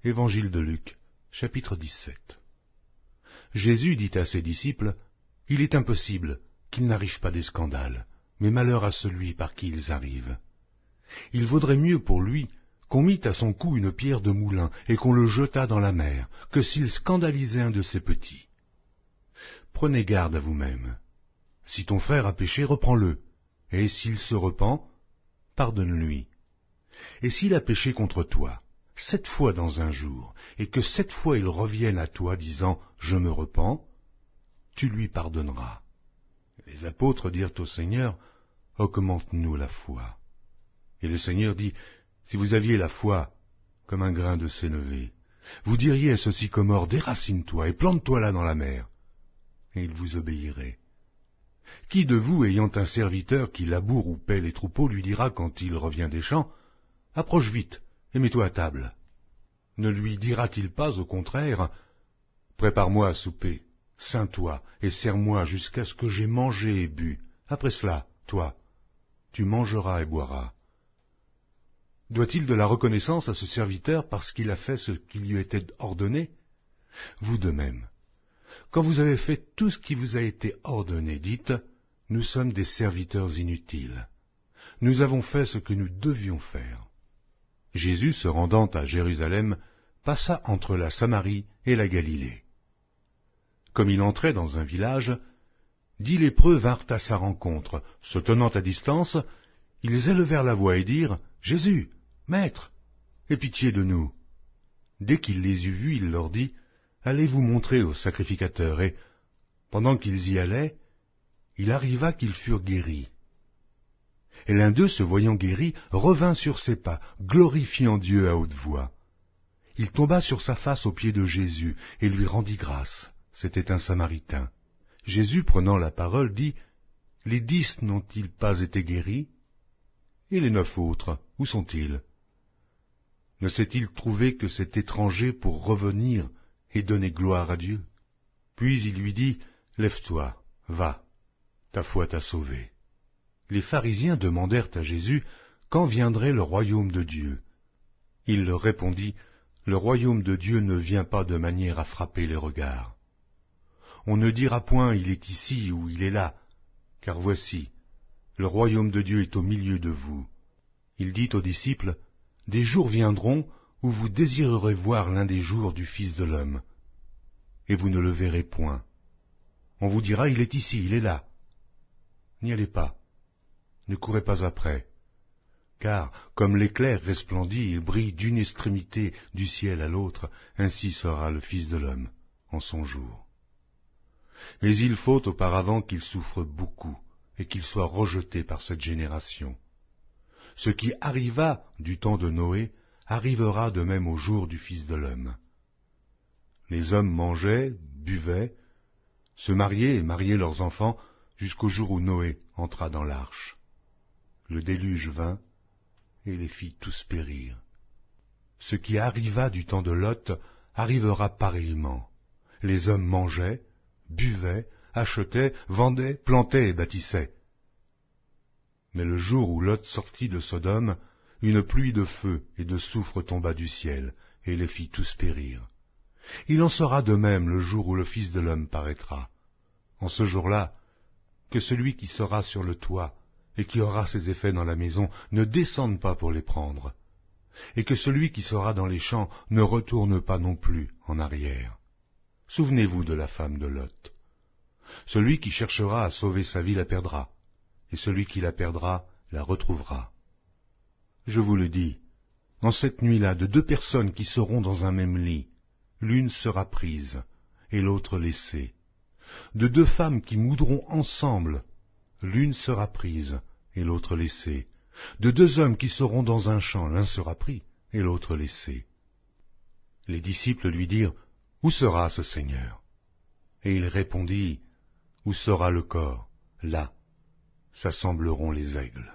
Évangile de Luc, chapitre 17. Jésus dit à ses disciples, « Il est impossible qu'il n'arrive pas des scandales, mais malheur à celui par qui ils arrivent. Il vaudrait mieux pour lui qu'on mît à son cou une pierre de moulin et qu'on le jetât dans la mer, que s'il scandalisait un de ses petits. Prenez garde à vous-même. Si ton frère a péché, reprends-le, et s'il se repent, pardonne-lui. Et s'il a péché contre toi, 7 fois dans un jour, et que 7 fois il revienne à toi disant « Je me repens », tu lui pardonneras. » Les apôtres dirent au Seigneur « Augmente-nous la foi. » Et le Seigneur dit « Si vous aviez la foi comme un grain de sénévé, vous diriez à ce sycomore « Déracine-toi et plante-toi là dans la mer. » Et il vous obéirait. Qui de vous, ayant un serviteur qui laboure ou paie les troupeaux, lui dira quand il revient des champs « Approche vite et mets-toi à table » ? Ne lui dira-t-il pas au contraire « Prépare-moi à souper, ceins-toi et sers-moi jusqu'à ce que j'aie mangé et bu. Après cela, toi, tu mangeras et boiras. » Doit-il de la reconnaissance à ce serviteur parce qu'il a fait ce qui lui était ordonné? Vous de même. Quand vous avez fait tout ce qui vous a été ordonné, dites « Nous sommes des serviteurs inutiles. Nous avons fait ce que nous devions faire. » Jésus, se rendant à Jérusalem, passa entre la Samarie et la Galilée. Comme il entrait dans un village, 10 lépreux vinrent à sa rencontre. Se tenant à distance, ils élevèrent la voix et dirent « Jésus, Maître, aie pitié de nous. » Dès qu'il les eut vus, il leur dit « Allez vous montrer aux sacrificateurs. » Et, pendant qu'ils y allaient, il arriva qu'ils furent guéris. Et l'un d'eux, se voyant guéri, revint sur ses pas, glorifiant Dieu à haute voix. Il tomba sur sa face aux pieds de Jésus et lui rendit grâce. C'était un Samaritain. Jésus, prenant la parole, dit « Les 10 n'ont-ils pas été guéris? Et les 9 autres, où sont-ils? Ne s'est-il trouvé que cet étranger pour revenir et donner gloire à Dieu? » Puis il lui dit « Lève-toi, va, ta foi t'a sauvé. » Les pharisiens demandèrent à Jésus quand viendrait le royaume de Dieu. Il leur répondit, « Le royaume de Dieu ne vient pas de manière à frapper les regards. On ne dira point, il est ici ou il est là, car voici, le royaume de Dieu est au milieu de vous. » Il dit aux disciples, « Des jours viendront où vous désirerez voir l'un des jours du Fils de l'homme, et vous ne le verrez point. On vous dira, il est ici, il est là. N'y allez pas. Ne courez pas après, car comme l'éclair resplendit et brille d'une extrémité du ciel à l'autre, ainsi sera le Fils de l'homme en son jour. Mais il faut auparavant qu'il souffre beaucoup et qu'il soit rejeté par cette génération. Ce qui arriva du temps de Noé arrivera de même au jour du Fils de l'homme. Les hommes mangeaient, buvaient, se mariaient et mariaient leurs enfants jusqu'au jour où Noé entra dans l'arche. Le déluge vint, et les fit tous périr. Ce qui arriva du temps de Lot arrivera pareillement. Les hommes mangeaient, buvaient, achetaient, vendaient, plantaient et bâtissaient. Mais le jour où Lot sortit de Sodome, une pluie de feu et de soufre tomba du ciel, et les fit tous périr. Il en sera de même le jour où le Fils de l'homme paraîtra. En ce jour-là, que celui qui sera sur le toit et qui aura ses effets dans la maison ne descende pas pour les prendre, et que celui qui sera dans les champs ne retourne pas non plus en arrière. Souvenez-vous de la femme de Lot. Celui qui cherchera à sauver sa vie la perdra, et celui qui la perdra la retrouvera. Je vous le dis, en cette nuit-là, de 2 personnes qui seront dans un même lit, l'une sera prise et l'autre laissée. De 2 femmes qui moudront ensemble, l'une sera prise et l'autre laissée. De 2 hommes qui seront dans un champ, l'un sera pris et l'autre laissé. Les disciples lui dirent, « Où sera ce Seigneur ?» Et il répondit, « Où sera le corps? Là s'assembleront les aigles. »